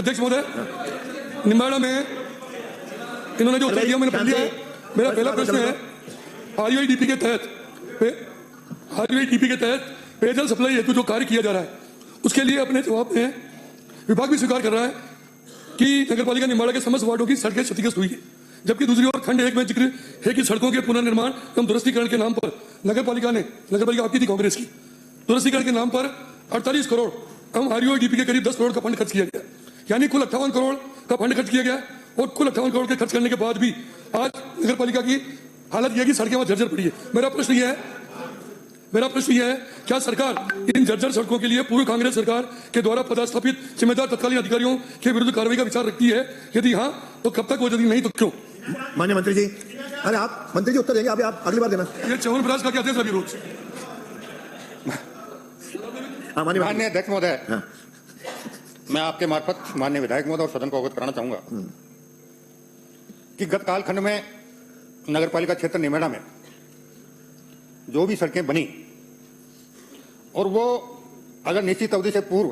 अध्यक्ष महोदय, निम्बाड़ा में इन्होंने जो उत्तर दिया मैंने पढ़ लिया है। मेरा पहला प्रश्न है, आरयूआईडीपी के तहत पेयजल सप्लाई हेतु जो कार्य किया जा रहा है उसके लिए अपने जवाब में विभाग भी स्वीकार कर रहा है कि नगरपालिका निम्बाड़ा के समस्त वार्डों की सड़कें क्षतिग्रस्त हुई है, जबकि दूसरी ओर खंड 1 में जिक्र है कि सड़कों के पुनर्निर्माण एवं दुरुस्तीकरण के नाम पर नगरपालिका आपकी थी कांग्रेस की, दुरुस्तीकरण के नाम पर 48 करोड़ एवं आरयूआईडीपी के करीब 10 करोड़ का फंड खर्च किया गया, यानी कुल 58 करोड़ का फंड खर्च किया गया। और कुल 58 करोड़ के खर्च करने के बाद भी आज नगरपालिका की हालत यह है कि सड़कें वहां जर्जर पड़ी है। मेरा प्रश्न यह है, क्या सरकार इन जर्जर सड़कों के लिए पूर्व कांग्रेस सरकार के द्वारा पदस्थापित जिम्मेदार तत्कालीन अधिकारियों के विरुद्ध कार्रवाई का विचार रखती है? यदि हाँ तो कब तक, वो यदि नहीं तो क्यों? माननीय मंत्री जी, अरे आप मंत्री जी उत्तर देंगे, आप अगली बार देना। ये च्यवनप्राश का क्या थे सभी रोज। माननीय अध्यक्ष महोदय, मैं आपके मार्फत माननीय विधायक महोदय और सदन को अवगत कराना चाहूंगा कि गत कालखंड में नगरपालिका क्षेत्र निम्बाड़ा में जो भी सड़कें बनी और वो अगर निश्चित अवधि से पूर्व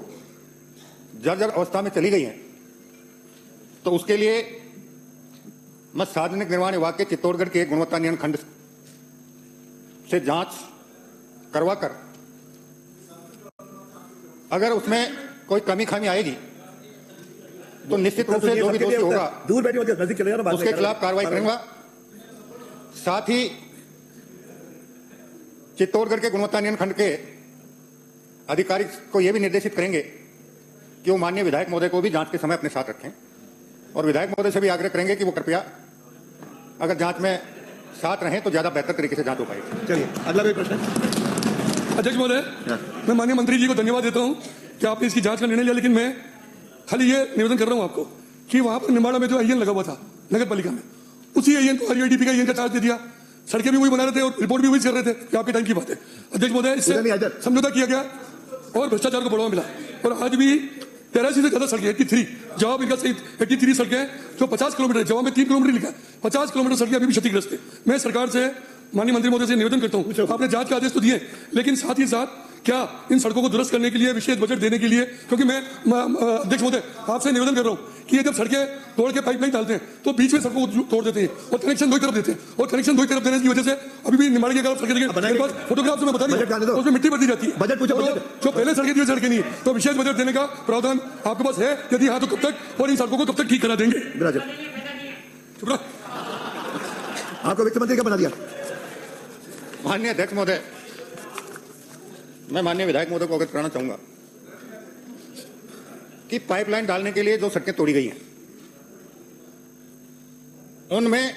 जर्जर अवस्था में चली गई हैं तो उसके लिए मैं सार्वजनिक निर्माण विभाग के चित्तौड़गढ़ के गुणवत्ता नियंत्रण खंड से जांच करवाकर अगर उसमें कोई कमी खामी आएगी तो निश्चित रूप से जो भी दोषी होगा उसके खिलाफ कार्रवाई करूंगा। साथ ही चित्तौड़गढ़ के गुणवत्ता नियंत्रण खंड के अधिकारी को यह भी निर्देशित करेंगे कि वो माननीय विधायक महोदय को भी जांच के समय अपने साथ रखें और विधायक महोदय से भी आग्रह करेंगे कि वो कृपया अगर जांच में साथ रहें तो ज्यादा बेहतर तरीके से जांच हो पाएगी। चलिए अगला कोई प्रश्न। अध्यक्ष महोदय, मैं माननीय मंत्री जी को धन्यवाद देता हूं कि आपने इसकी जांच का निर्णय लिया, लेकिन मैं खाली ये निवेदन कर रहा हूं आपको कि वहां पर निम्बाड़ा में जो आईएन लगा हुआ था नगर पालिका में, उसी आईएन को आरयूआईडीपी का आईएन का चार्ज दे दिया, सड़कें भी वही बना रहे थे और रिपोर्ट भी वही कर रहे थे। ये आपके टाइम की बात है अध्यक्ष महोदय, इससे समझौता किया गया और भ्रष्टाचार को बढ़ावा मिला और आज भी 83 से ज्यादा सड़कें 83 जवाब इनका सही 83 सड़कें जो 50 किलोमीटर, जवाब में 3 किलोमीटर लिखा है, 50 किलोमीटर सड़कें अभी भी क्षतिग्रस्त है। मैं सरकार से माननीय मंत्री महोदय से निवेदन करता हूं, आपने जांच के आदेश तो दिए, लेकिन साथ ही साथ क्या इन सड़कों को दुरुस्त करने के लिए विशेष बजट देने के लिए, क्योंकि मैं अध्यक्ष महोदय आपसे निवेदन कर रहा हूं कि ये जब सड़कें तोड़ के पाइपलाइन डालते हैं तो बीच में सड़कों को तोड़ देते हैं और कनेक्शन दो तरफ देते हैं और कनेक्शन दो तरफ देने की वजह से अभी भी निम्बाड़ा के सड़कें फोटोग्राफ से मैं बता दिया उसमें मिट्टी भरती जाती है। बजट पूछो, जो पहले सड़कें थी सड़कें नहीं, तो विशेष बजट देने का प्रावधान आपके पास है? यदि हाँ तो कब तक, और इन सड़कों को कब तक ठीक करा देंगे? आपको वित्त मंत्री का बना दिया। माननीय अध्यक्ष महोदय, मैं माननीय विधायक महोदय को अवगत कराना चाहूंगा कि पाइपलाइन डालने के लिए जो सड़कें तोड़ी गई हैं उनमें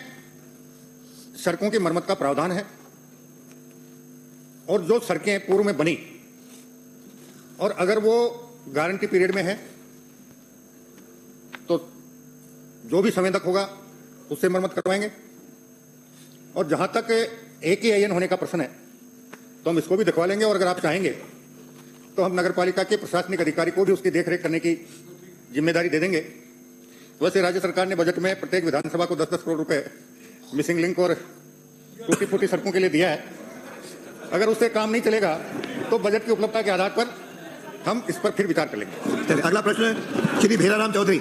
सड़कों की मरम्मत का प्रावधान है और जो सड़कें पूर्व में बनी और अगर वो गारंटी पीरियड में है तो जो भी संवेदक होगा उससे मरम्मत करवाएंगे। और जहां तक एक ही आईएन होने का प्रश्न है तो हम इसको भी दिखवा लेंगे और अगर आप चाहेंगे तो हम नगरपालिका के प्रशासनिक अधिकारी को भी उसकी देखरेख करने की जिम्मेदारी दे देंगे। वैसे राज्य सरकार ने बजट में प्रत्येक विधानसभा को 10-10 करोड़ रुपए मिसिंग लिंक और टूटी फूटी सड़कों के लिए दिया है। अगर उससे काम नहीं चलेगा तो बजट की उपलब्धता के आधार पर हम इस पर फिर विचार कर लेंगे। अगला प्रश्न श्री भेराराम चौधरी।